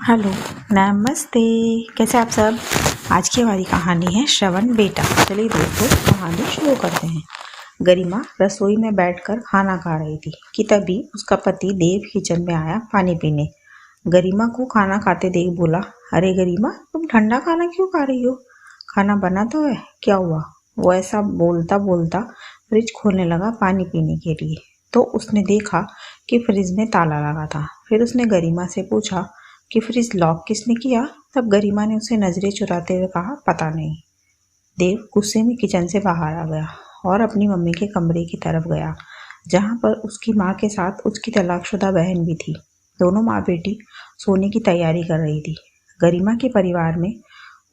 Hello, नमस्ते। कैसे आप सब। आज की हमारी कहानी है श्रवण बेटा। चलिए दोस्तों, कहानी शुरू करते हैं। गरिमा रसोई में बैठकर खाना खा रही थी कि तभी उसका पति देव किचन में आया पानी पीने। गरिमा को खाना खाते देख बोला, अरे गरिमा, तुम ठंडा खाना क्यों खा रही हो? खाना बना तो है, क्या हुआ? वो ऐसा बोलता बोलता फ्रिज खोलने लगा पानी पीने के लिए। तो उसने देखा कि फ्रिज में ताला लगा था। फिर उसने गरिमा से पूछा कि फ्रिज लॉक किसने किया? तब गरिमा ने उसे नजरें चुराते हुए कहा, पता नहीं। देव गुस्से में किचन से बाहर आ गया और अपनी मम्मी के कमरे की तरफ गया, जहां पर उसकी माँ के साथ उसकी तलाकशुदा बहन भी थी। दोनों माँ बेटी सोने की तैयारी कर रही थी। गरिमा के परिवार में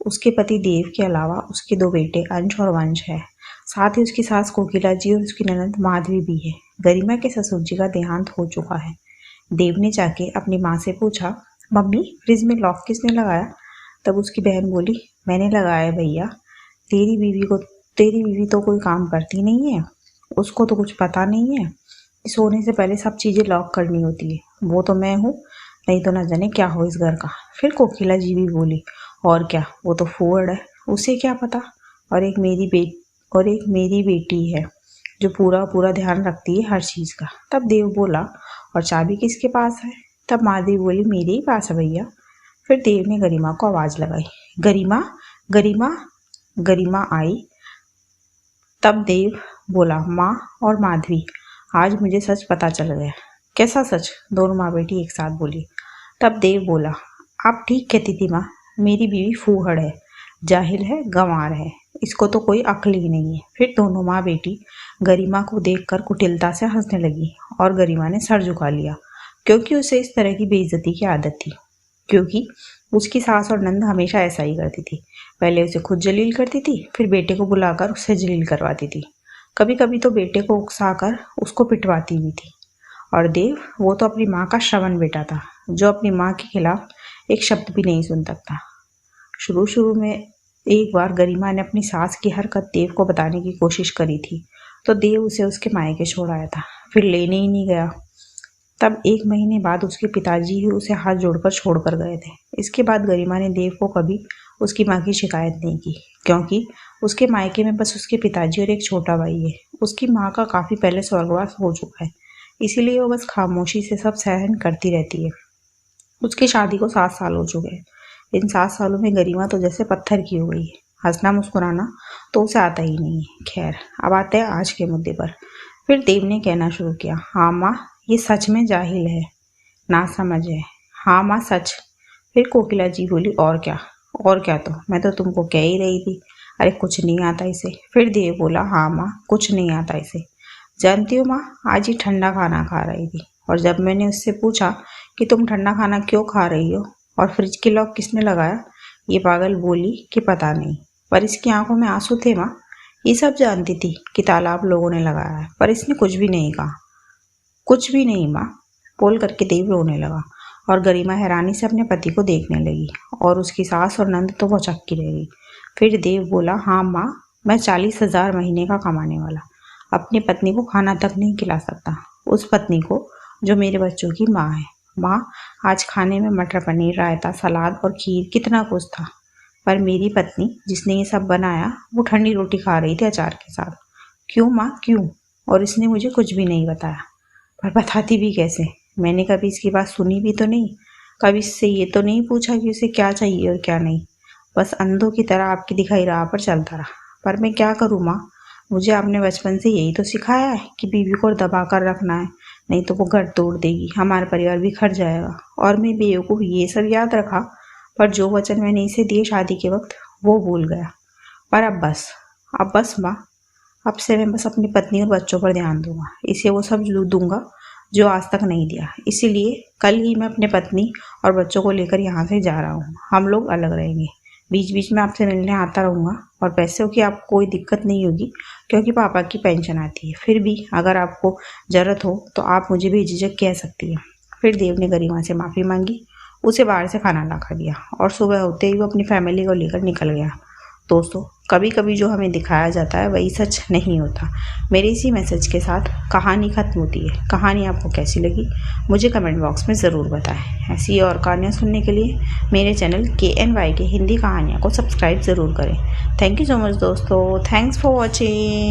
उसके पति देव के अलावा उसके दो बेटे अंश और वंश है। साथ ही उसकी सास कोकिला जी और उसकी ननद माधवी भी है। गरिमा के ससुर जी का देहांत हो चुका है। देव ने जाके अपनी माँ से पूछा, मम्मी, फ्रिज में लॉक किसने लगाया? तब उसकी बहन बोली, मैंने लगाया भैया। तेरी बीवी तो कोई काम करती नहीं है, उसको तो कुछ पता नहीं है कि सोने से पहले सब चीज़ें लॉक करनी होती है। वो तो मैं हूँ, नहीं तो न जाने क्या हो इस घर का। फिर कोकिला जी भी बोली, और क्या, वो तो फूहड़ है, उसे क्या पता। और एक मेरी बेटी है जो पूरा पूरा ध्यान रखती है हर चीज़ का। तब देव बोला, और चाबी किसके पास है? तब माधवी बोली, मेरे ही पास है भैया। फिर देव ने गरिमा को आवाज़ लगाई, गरिमा, गरिमा। गरिमा आई। तब देव बोला, माँ और माधवी, आज मुझे सच पता चल गया। कैसा सच? दोनों माँ बेटी एक साथ बोली। तब देव बोला, आप ठीक कहती थी माँ, मेरी बीवी फूहड़ है, जाहिल है, गंवार है, इसको तो कोई अक्ल ही नहीं है। फिर दोनों माँ बेटी गरिमा को देखकर कुटिलता से हंसने लगी और गरिमा ने सर झुका लिया, क्योंकि उसे इस तरह की बेइज्जती की आदत थी। क्योंकि उसकी सास और नंद हमेशा ऐसा ही करती थी। पहले उसे खुद जलील करती थी, फिर बेटे को बुलाकर उससे जलील करवाती थी। कभी कभी तो बेटे को उकसाकर उसको पिटवाती भी थी। और देव, वो तो अपनी माँ का श्रवण बेटा था, जो अपनी माँ के खिलाफ एक शब्द भी नहीं सुन सकता। शुरू शुरू में एक बार गरिमा ने अपनी सास की हरकत देव को बताने की कोशिश करी थी, तो देव उसे उसके मायके छोड़ आया था, फिर लेने ही नहीं गया। तब 1 महीने बाद उसके पिताजी ही उसे हाथ जोड़कर छोड़कर गए थे। इसके बाद गरिमा ने देव को कभी उसकी माँ की शिकायत नहीं की, क्योंकि उसके मायके में बस उसके पिताजी और एक छोटा भाई है। उसकी माँ का काफ़ी पहले स्वर्गवास हो चुका है, इसीलिए वो बस खामोशी से सब सहन करती रहती है। उसकी शादी को 7 साल हो चुके हैं। इन 7 सालों में गरिमा तो जैसे पत्थर की हो गई है। हंसना मुस्कुराना तो उसे आता ही नहीं है। खैर, अब आते हैं आज के मुद्दे पर। फिर देव ने कहना शुरू किया, हाँ माँ, ये सच में जाहिल है, ना समझ है। हाँ माँ, सच। फिर कोकिला जी बोली, और क्या? और क्या, तो मैं तो तुमको कह ही रही थी, अरे कुछ नहीं आता इसे। फिर देव बोला, हाँ माँ, कुछ नहीं आता इसे। जानती हो माँ, आज ही ठंडा खाना खा रही थी, और जब मैंने उससे पूछा कि तुम ठंडा खाना क्यों खा रही हो और फ्रिज की लॉक किसने लगाया, ये पागल बोली कि पता नहीं। पर इसकी आंखों में आंसू थे माँ। ये सब जानती थी कि ताला आप लोगों ने लगाया है, पर इसने कुछ भी नहीं कहा। कुछ भी नहीं माँ, बोल करके देव रोने लगा और गरिमा हैरानी से अपने पति को देखने लगी, और उसकी सास और नंद तो वो चक्की रह गई। फिर देव बोला, हाँ माँ, मैं 40,000 महीने का कमाने वाला अपनी पत्नी को खाना तक नहीं खिला सकता, उस पत्नी को जो मेरे बच्चों की माँ है। माँ, आज खाने में मटर पनीर, रायता, सलाद और खीर, कितना कुछ था, पर मेरी पत्नी जिसने ये सब बनाया वो ठंडी रोटी खा रही थी अचार के साथ। क्यों माँ, क्यों? और इसने मुझे कुछ भी नहीं बताया। पर बताती भी कैसे? मैंने कभी इसकी बात सुनी भी तो नहीं, कभी इससे ये तो नहीं पूछा कि उसे क्या चाहिए और क्या नहीं। बस अंधों की तरह आपकी दिखाई राह पर चलता रहा। पर मैं क्या करूँ माँ, मुझे आपने बचपन से यही तो सिखाया है कि बीवी को दबा कर रखना है, नहीं तो वो घर तोड़ देगी, हमारा परिवार बिखर जाएगा। और मैं बेवकूफ़ ये सब याद रखा, पर जो वचन मैंने इसे दिए शादी के वक्त वो भूल गया। पर अब बस माँ, अब से मैं बस अपनी पत्नी और बच्चों पर ध्यान दूंगा, इसे वो सब दूंगा जो आज तक नहीं दिया। इसीलिए कल ही मैं अपने पत्नी और बच्चों को लेकर यहाँ से जा रहा हूँ। हम लोग अलग रहेंगे। बीच बीच में आपसे मिलने आता रहूँगा, और पैसों की आपको कोई दिक्कत नहीं होगी, क्योंकि पापा की पेंशन आती है। फिर भी अगर आपको ज़रूरत हो तो आप मुझे बेझिझक कह सकती हैं। फिर देव ने गरिमा से माफ़ी मांगी, उसे बाहर से खाना ला कर दिया, और सुबह होते ही वो अपनी फैमिली को लेकर निकल गया। दोस्तों, कभी कभी जो हमें दिखाया जाता है वही सच नहीं होता। मेरे इसी मैसेज के साथ कहानी ख़त्म होती है। कहानी आपको कैसी लगी मुझे कमेंट बॉक्स में ज़रूर बताएं। ऐसी और कहानियाँ सुनने के लिए मेरे चैनल KNY के हिंदी कहानियाँ को सब्सक्राइब ज़रूर करें। थैंक यू सो मच दोस्तों। Thanks for watching.